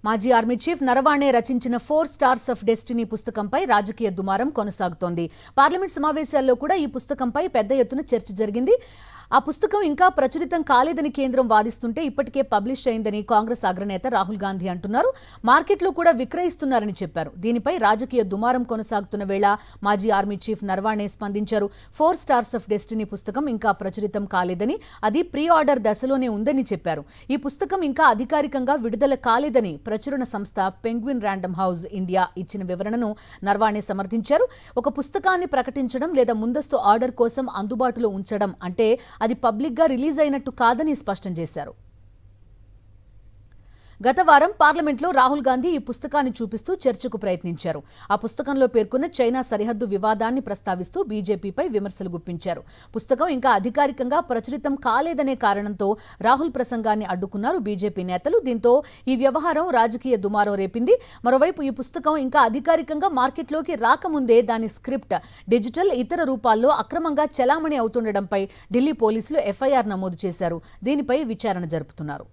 మాజీ army chief Naravane రచించిన 4 stars of destiny పుస్తకంపై రాజకీయ దుమారం కొనసాగుతోంది. పార్లమెంట్ సమావేశాల్లో కూడా ఈ పుస్తకంపై పెద్ద ఎత్తున చర్చ జరిగింది. ఆ పుస్తకం ఇంకా ప్రచురితం కాలేదని కేంద్రం వాదిస్తుంటే ఇప్పటికే పబ్లిష్ అయిందని కాంగ్రెస్ అగ్రనేత రాహుల్ గాంధీ అంటున్నారు. మార్కెట్లో కూడా విక్రయిస్తున్నారని చెప్పారు. దీనిపై రాజకీయ దుమారం కొనసాగుతున్న వేళ మాజీ ఆర్మీ చీఫ్ నరవాణే స్పందించారు. 4 స్టార్స్ ఆఫ్ డెస్టినీ పుస్తకం ఇంకా ప్రచురితం కాలేదని, అది ప్రీ ఆర్డర్ దశలోనే ఉందని చెప్పారు. ఈ పుస్తకం ఇంకా అధికారికంగా విడుదల కాలేదని ప్రచురణ సంస్థ పెంగ్విన్ ర్యాండమ్ హౌస్ ఇండియా ఇచ్చిన వివరణను నరవాణే సమర్థించారు. ఒక పుస్తకాన్ని ప్రకటించడం లేదా ముందస్తు ఆర్డర్ కోసం అందుబాటులో ఉంచడం అంటే అది పబ్లిక్ గా రిలీజ్ అయినట్టు కాదని స్పష్టం చేశారు. గత వారం పార్లమెంట్లో రాహుల్ గాంధీ ఈ పుస్తకాన్ని చూపిస్తూ చర్చకు ప్రయత్నించారు. ఆ పుస్తకంలో పేర్కొన్న చైనా సరిహద్దు వివాదాన్ని ప్రస్తావిస్తూ బీజేపీపై విమర్శలు గుప్పించారు. పుస్తకం ఇంకా అధికారికంగా ప్రచురితం కాలేదనే కారణంతో రాహుల్ ప్రసంగాన్ని అడ్డుకున్నారు బీజేపీ నేతలు. దీంతో ఈ వ్యవహారం రాజకీయ దుమారం రేపింది. మరోవైపు ఈ పుస్తకం ఇంకా అధికారికంగా మార్కెట్లోకి రాకముందే దాని స్క్రిప్ట్, డిజిటల్, ఇతర రూపాల్లో అక్రమంగా చెలామణి అవుతుండటంపై ఢిల్లీ పోలీసులు ఎఫ్ఐఆర్ నమోదు చేశారు. దీనిపై విచారణ జరుపుతున్నారు.